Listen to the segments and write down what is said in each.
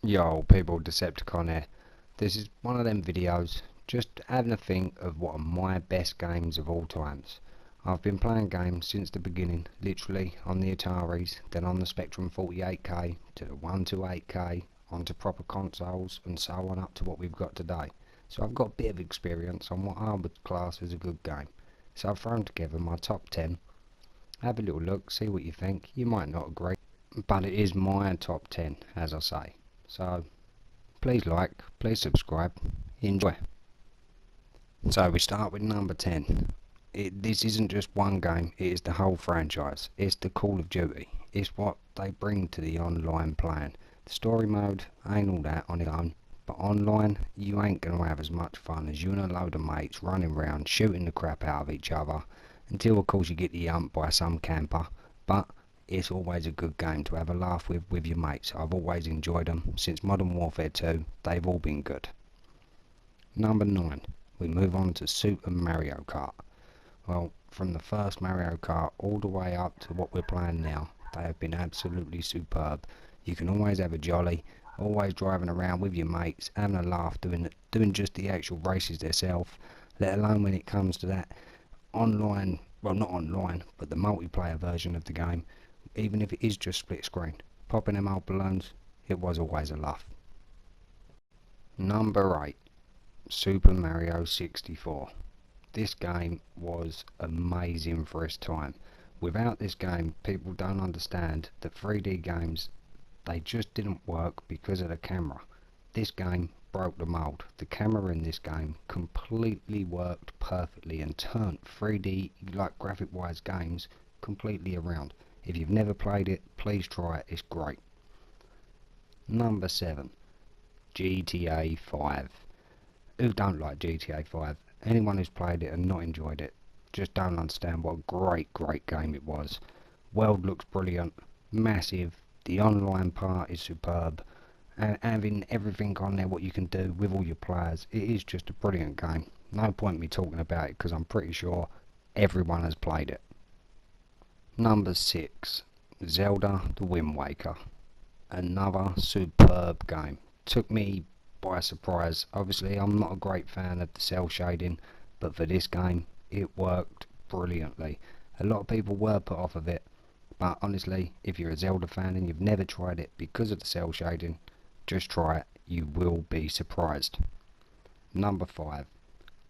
Yo people, Decepticon here. This is one of them videos just having a think of what are my best games of all times. I've been playing games since the beginning, literally on the Ataris, then on the Spectrum 48K, to the 128K, onto proper consoles and so on up to what we've got today. So I've got a bit of experience on what I would class as a good game. So I've thrown together my top 10. Have a little look, see what you think. You might not agree, but it is my top 10, as I say. So please like, please subscribe, enjoy. So we start with number 10. This isn't just one game, it is the whole franchise. It's the Call of Duty. It's what they bring to the online playing. The story mode ain't all that on its own, but online you ain't going to have as much fun as you and a load of mates running around shooting the crap out of each other, until of course you get yumped by some camper. But it's always a good game to have a laugh with your mates. I've always enjoyed them. Since Modern Warfare 2, they've all been good. Number 9, we move on to Super Mario Kart. Well, from the first Mario Kart all the way up to what we're playing now, they have been absolutely superb. You can always have a jolly, always driving around with your mates, having a laugh, doing just the actual races themselves, let alone when it comes to that online, well not online, but the multiplayer version of the game. Even if it is just split screen, popping them old balloons, it was always a laugh. Number 8, Super Mario 64. This game was amazing for its time. Without this game, people don't understand that 3D games, they just didn't work because of the camera. This game broke the mold. The camera in this game completely worked perfectly and turned 3D, like graphic wise games, completely around. If you've never played it, please try it, it's great. Number 7, GTA 5. Who don't like GTA 5? Anyone who's played it and not enjoyed it just don't understand what a great game it was. World looks brilliant, massive, the online part is superb, and having everything on there what you can do with all your players, it is just a brilliant game. No point me talking about it because I'm pretty sure everyone has played it. Number 6, Zelda the Windwaker. Another superb game. Took me by surprise. Obviously I'm not a great fan of the cell shading, but for this game it worked brilliantly. A lot of people were put off of it, but honestly, if you're a Zelda fan and you've never tried it because of the cell shading, just try it, you will be surprised. Number 5,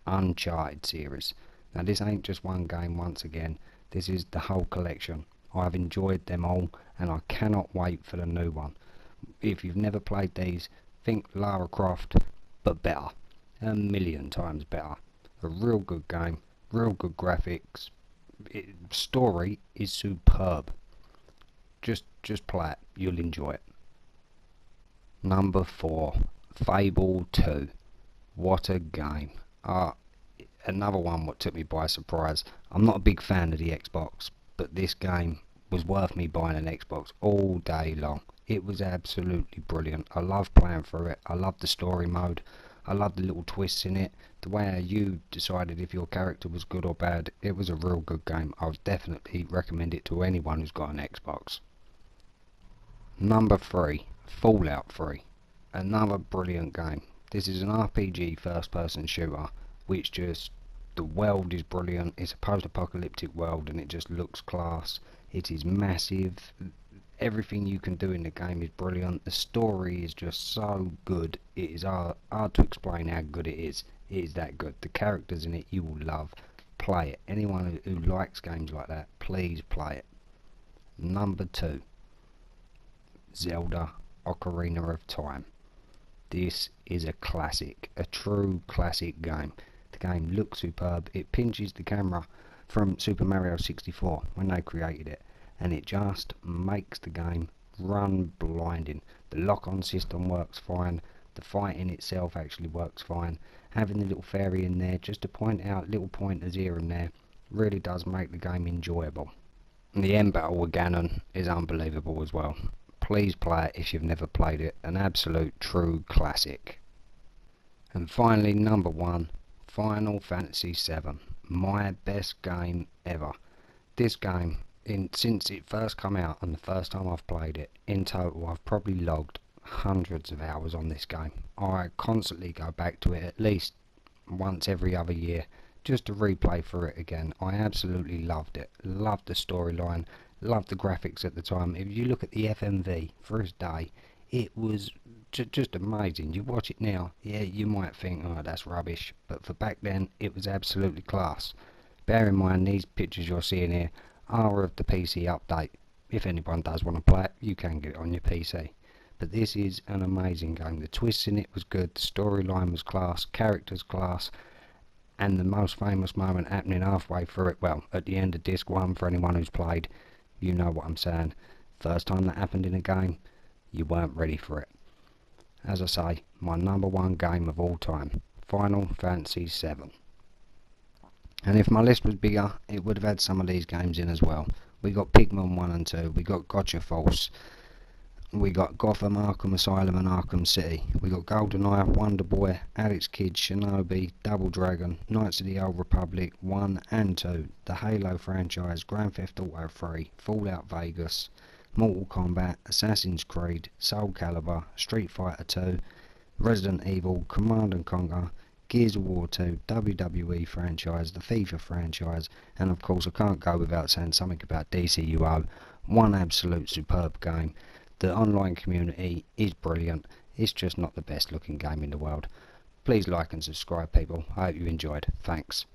Uncharted series. Now this ain't just one game once again, this is the whole collection. I've enjoyed them all and I cannot wait for the new one. If you've never played these, think Lara Croft, but better. A million times better. A real good game, real good graphics. Story is superb. Just play it, you'll enjoy it. Number 4, Fable 2. What a game. Another one what took me by surprise. I'm not a big fan of the Xbox, but this game was worth me buying an Xbox all day long. It was absolutely brilliant. I love playing through it. I love the story mode. I love the little twists in it. The way how you decided if your character was good or bad. It was a real good game. I would definitely recommend it to anyone who's got an Xbox. Number 3, Fallout 3. Another brilliant game. This is an RPG first person shooter, which just, the world is brilliant. It's a post-apocalyptic world and it just looks class. It is massive. Everything you can do in the game is brilliant. The story is just so good. It is hard to explain how good it is. It is that good. The characters in it you will love. Play it. Anyone who likes games like that, please play it. Number 2, Zelda Ocarina of Time. This is a classic, a true classic game. The game looks superb. It pinches the camera from Super Mario 64 when they created it, and it just makes the game run blinding. The lock-on system works fine. The fighting itself actually works fine. Having the little fairy in there just to point out little pointers here and there really does make the game enjoyable. And the end battle with Ganon is unbelievable as well. Please play it if you've never played it. An absolute true classic. And finally, number 1, Final Fantasy VII. My best game ever. This game, since it first come out and the first time I've played it, in total I've probably logged hundreds of hours on this game. I constantly go back to it at least once every other year just to replay through it again. I absolutely loved it. Loved the storyline, loved the graphics at the time. If you look at the FMV for its day, it was just amazing. You watch it now, yeah, you might think, oh, that's rubbish, but for back then it was absolutely class. Bear in mind, these pictures you're seeing here are of the PC update. If anyone does want to play it, you can get it on your PC. But this is an amazing game. The twists in it was good, the storyline was class, characters class, and the most famous moment happening halfway through it, well, at the end of disc 1, for anyone who's played, you know what I'm saying. First time that happened in a game, you weren't ready for it. As I say, my #1 game of all time, Final Fantasy VII. And if my list was bigger, it would have had some of these games in as well. We got Pikmin 1 and 2, we got Gotcha Force, we got Gotham, Arkham Asylum and Arkham City, we got GoldenEye, Wonder Boy, Alex Kidd, Shinobi, Double Dragon, Knights of the Old Republic 1 and 2, the Halo franchise, Grand Theft Auto 3, Fallout Vegas, Mortal Kombat, Assassin's Creed, Soul Calibur, Street Fighter 2, Resident Evil, Command & Conquer, Gears of War 2, WWE franchise, the FIFA franchise, and of course I can't go without saying something about DCUO, one absolute superb game. The online community is brilliant, it's just not the best looking game in the world. Please like and subscribe people, I hope you enjoyed, thanks.